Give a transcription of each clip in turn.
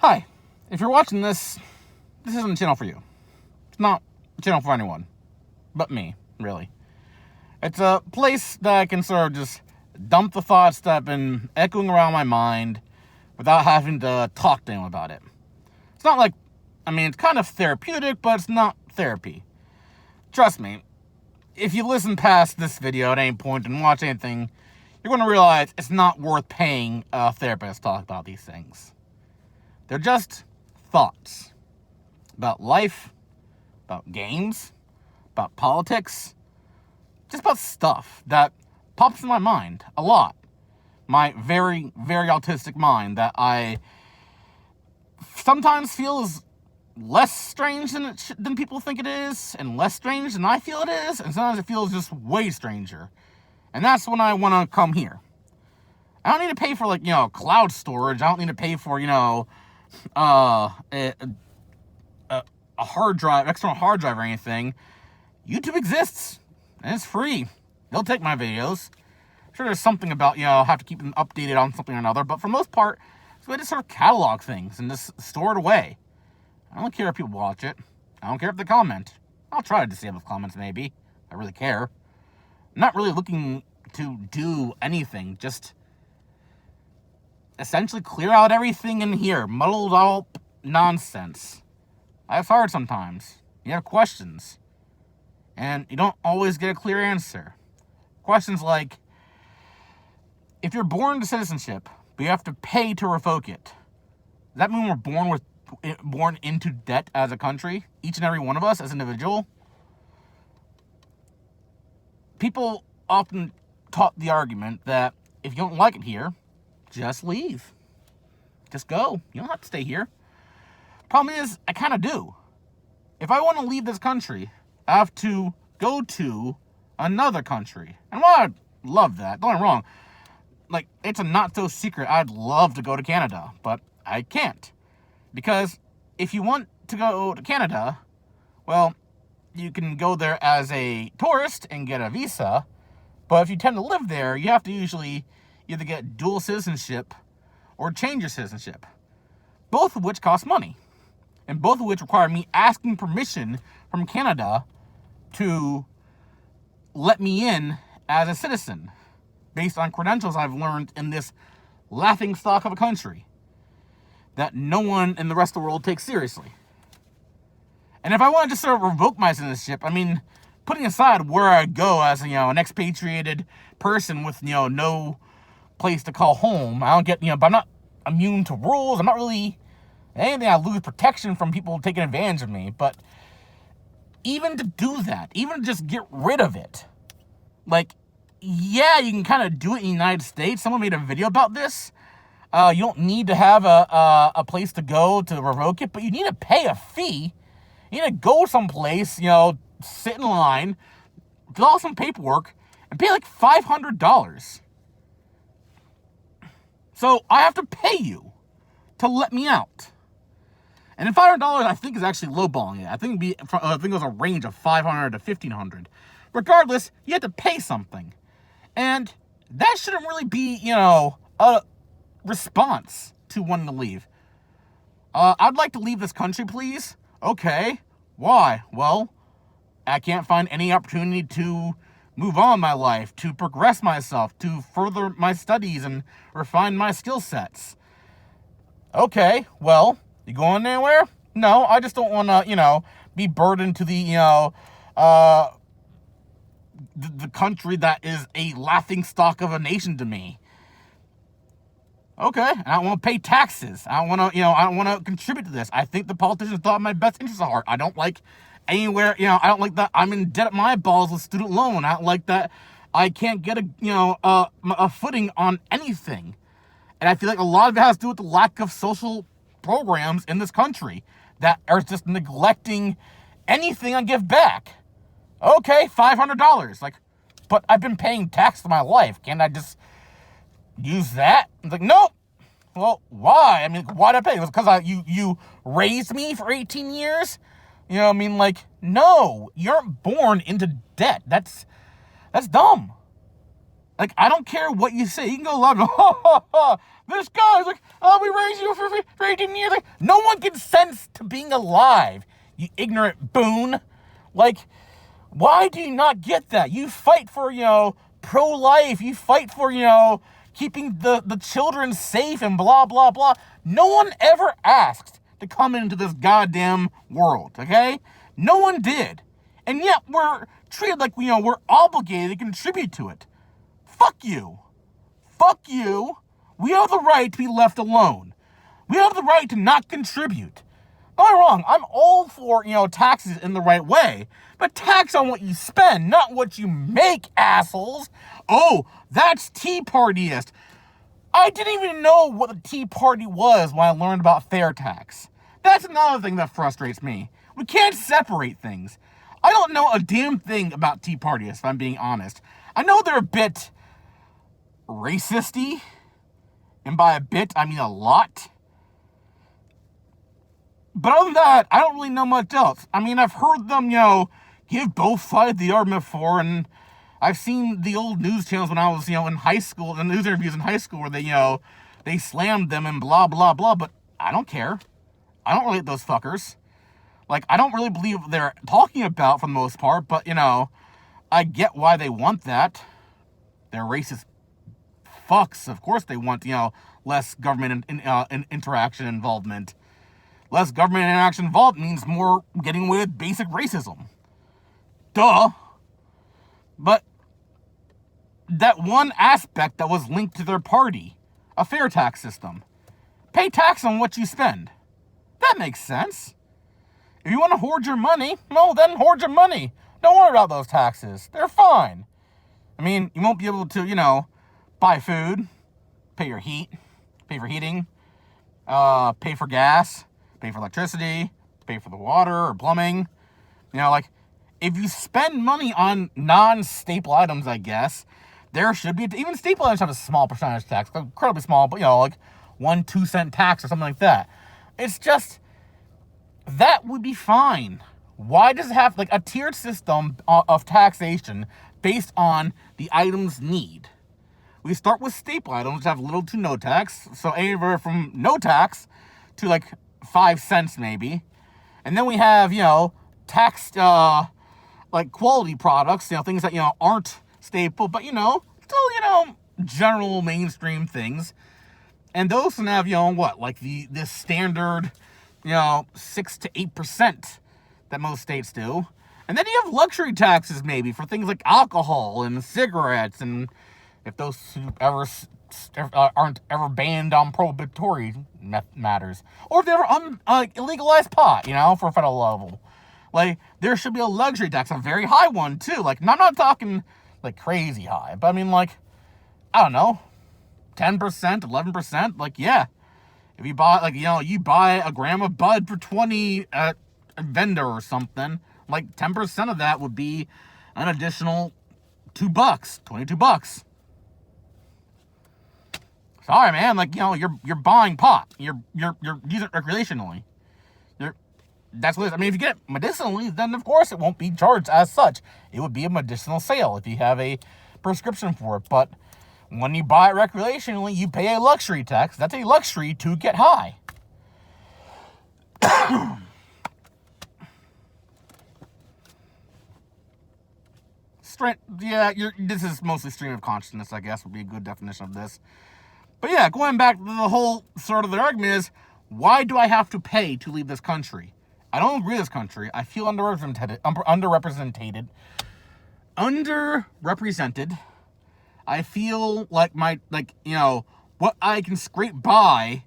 Hi, if you're watching this isn't a channel for you. It's not a channel for anyone, but me, really. It's a place that I can sort of just dump the thoughts that have been echoing around my mind without having to talk to anyone about it. It's not like, it's kind of therapeutic, but it's not therapy. Trust me, if you listen past this video at any point and watch anything, you're going to realize it's not worth paying a therapist to talk about these things. They're just thoughts about life, about games, about politics, just about stuff that pops in my mind a lot. My very, very autistic mind that I sometimes feels less strange than people think it is, and less strange than I feel it is, and sometimes it feels just way stranger. And that's when I want to come here. I don't need to pay for, cloud storage. I don't need to pay for, a hard drive, external hard drive or anything. YouTube exists, and it's free. They'll take my videos. Sure, there's something about, have to keep them updated on something or another, but for the most part, it's a way to sort of catalog things and just store it away. I don't care if people watch it. I don't care if they comment. I'll try to disable comments, maybe. I really care. I'm not really looking to do anything, just essentially clear out everything in here, muddled up nonsense. Life's hard sometimes. You have questions, and you don't always get a clear answer. Questions like, if you're born to citizenship, but you have to pay to revoke it, does that mean we're born into debt as a country? Each and every one of us as an individual? People often taught the argument that if you don't like it here, just leave. Just go. You don't have to stay here. Problem is, I kind of do. If I want to leave this country, I have to go to another country. And while I'd love that, don't get me wrong, it's a not so secret, I'd love to go to Canada, but I can't. Because if you want to go to Canada, well, you can go there as a tourist and get a visa, but if you tend to live there, you have to usually either get dual citizenship or change your citizenship, both of which cost money, and both of which require me asking permission from Canada to let me in as a citizen, based on credentials I've learned in this laughingstock of a country that no one in the rest of the world takes seriously. And if I want to just sort of revoke my citizenship, putting aside where I go as, an expatriated person with, no place to call home, I don't get, but I'm not immune to rules. I'm not really anything. I lose protection from people taking advantage of me. But even to do that, even to just get rid of it, yeah, you can kind of do it in the United States. Someone made a video about this. You don't need to have a place to go to revoke it, but you need to pay a fee. You need to go someplace, sit in line, fill out some paperwork, and pay $500. So I have to pay you to let me out. And $500, I think, is actually lowballing it. I think it was a range of $500 to $1,500. Regardless, you have to pay something. And that shouldn't really be, a response to wanting to leave. I'd like to leave this country, please. Okay. Why? Well, I can't find any opportunity to move on in my life, to progress myself, to further my studies and refine my skill sets. Okay, well, you going anywhere? No, I just don't want to, be burdened to the country that is a laughingstock of a nation to me. Okay, I don't want to pay taxes. I don't want to, I don't want to contribute to this. I think the politicians thought my best interests at heart. I don't like anywhere, I don't like that I'm in debt at my balls with student loan. I don't like that I can't get a footing on anything. And I feel like a lot of it has to do with the lack of social programs in this country that are just neglecting anything I give back. Okay, $500. But I've been paying tax for my life. Can't I just use that? It's nope. Well, why? Why'd I pay? It was because you raised me for 18 years? No, you aren't born into debt. That's dumb. Like, I don't care what you say. You can go loud and ha ha ha. This guy's like, oh, we raised you for 18 years. Like, no one consents to being alive, you ignorant boon. Like, why do you not get that? You fight for, pro-life. You fight for, keeping the children safe and blah, blah, blah. No one ever asked to come into this goddamn world, okay? No one did. And yet we're treated like, we're obligated to contribute to it. Fuck you. Fuck you. We have the right to be left alone. We have the right to not contribute. Don't get me wrong, I'm all for, taxes in the right way. But tax on what you spend, not what you make, assholes. Oh, that's Tea Partyist. I didn't even know what the Tea Party was when I learned about fair tax. That's another thing that frustrates me. We can't separate things. I don't know a damn thing about Tea Partyists, if I'm being honest. I know they're a bit racist-y, and by a bit, I mean a lot. But other than that, I don't really know much else. I mean, I've heard them, give both sides the argument before, and I've seen the old news channels when I was, in high school, the news interviews in high school where they slammed them and blah, blah, blah, but I don't care. I don't relate those fuckers. Like, I don't really believe what they're talking about for the most part, but, I get why they want that. They're racist fucks. Of course they want, less government interaction involvement. Less government interaction involved means more getting away with basic racism. Duh. But that one aspect that was linked to their party, a fair tax system. Pay tax on what you spend. That makes sense. If you want to hoard your money, well, then hoard your money. Don't worry about those taxes. They're fine. I mean, you won't be able to, buy food, pay your heat, pay for heating, pay for gas, pay for electricity, pay for the water or plumbing. If you spend money on non-staple items, I guess, there should be, even staple items have a small percentage tax, incredibly small, but, 1-2 cent tax or something like that. It's just, that would be fine. Why does it have, a tiered system of taxation based on the item's need? We start with staple items, which have little to no tax, so anywhere from no tax to, 5 cents maybe. And then we have, taxed, quality products, things that, aren't staple, but, still, general mainstream things. And those can have, this standard, 6 to 8% that most states do. And then you have luxury taxes maybe for things like alcohol and cigarettes, and if those ever aren't ever banned on prohibitory matters, or if they ever illegalized pot, for a federal level. There should be a luxury tax, a very high one too. I'm not talking crazy high, but I mean I don't know, 10%, 11%. Yeah, if you buy you buy a gram of bud for 20 at a vendor or something, 10% of that would be an additional $2, $22. Sorry, man. You're buying pot. You're using it recreationally. That's what it is. I mean, if you get it medicinally, then of course it won't be charged as such. It would be a medicinal sale if you have a prescription for it. But when you buy it recreationally, you pay a luxury tax. That's a luxury to get high. This is mostly stream of consciousness, I guess, would be a good definition of this. But yeah, going back to the whole sort of the argument is, why do I have to pay to leave this country? I don't agree with this country. I feel underrepresented. I feel like what I can scrape by,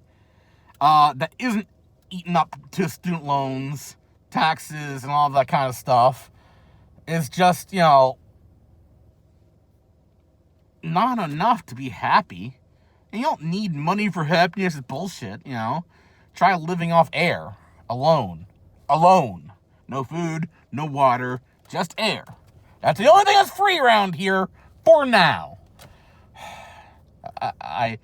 that isn't eaten up to student loans, taxes, and all that kind of stuff, is just, not enough to be happy. And you don't need money for happiness. It's bullshit, Try living off air. Alone. No food, no water, just air. That's the only thing that's free around here for now. I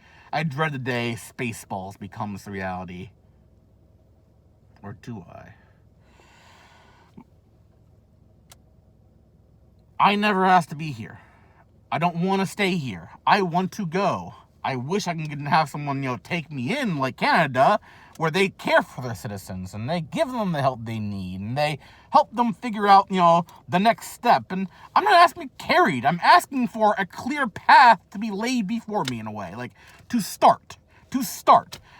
dread the day Spaceballs becomes reality. Or do I? I never asked to be here. I don't want to stay here. I want to go. I wish I can have someone, take me in like Canada, where they care for their citizens and they give them the help they need and they help them figure out, the next step. And I'm not asking to be carried. I'm asking for a clear path to be laid before me in a way, like to start.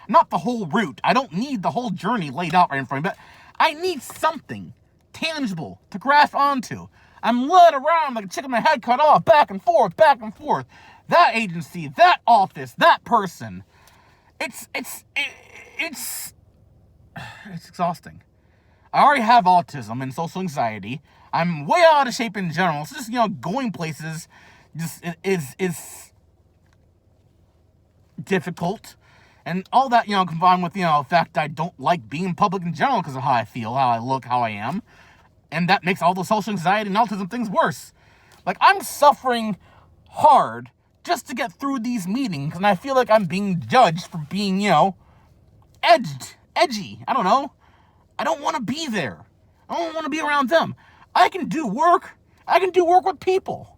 Not the whole route. I don't need the whole journey laid out right in front of me, but I need something tangible to grasp onto. I'm led around like a chicken with my head cut off, back and forth. That agency, that office, that person. It's exhausting. I already have autism and social anxiety. I'm way out of shape in general. So just, going places just is difficult. And all that, combined with, the fact that I don't like being in public in general because of how I feel, how I look, how I am. And that makes all the social anxiety and autism things worse. Like, I'm suffering hard just to get through these meetings, and I feel like I'm being judged for being, edgy. I don't know. I don't want to be there. I don't want to be around them. I can do work. I can do work with people.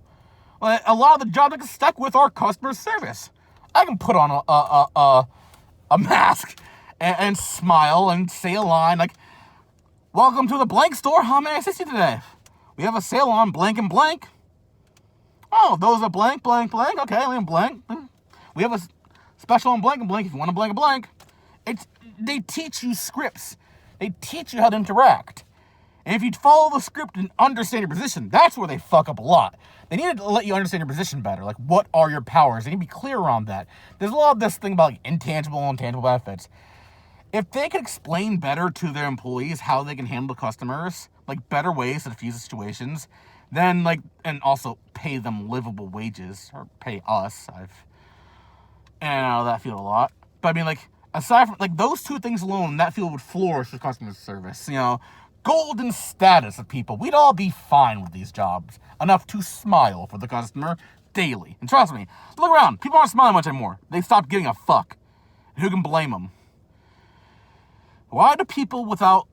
A lot of the jobs I get stuck with are customer service. I can put on a mask and smile and say a line like, "Welcome to the blank store. How may I assist you today? We have a sale on blank and blank." "Oh, those are blank, blank, blank. Okay, blank. We have a special on blank and blank if you want a blank and blank." They teach you scripts. They teach you how to interact. And if you follow the script and understand your position, that's where they fuck up a lot. They need to let you understand your position better. Like, what are your powers? They need to be clear around that. There's a lot of this thing about intangible and tangible benefits. If they could explain better to their employees how they can handle customers, like better ways to diffuse situations, then and also pay them livable wages, or pay us. And I know that field a lot. But aside from those two things alone, that field would flourish with customer service. Golden status of people. We'd all be fine with these jobs. Enough to smile for the customer daily. And trust me, look around. People aren't smiling much anymore. They stopped giving a fuck. Who can blame them? Why do people without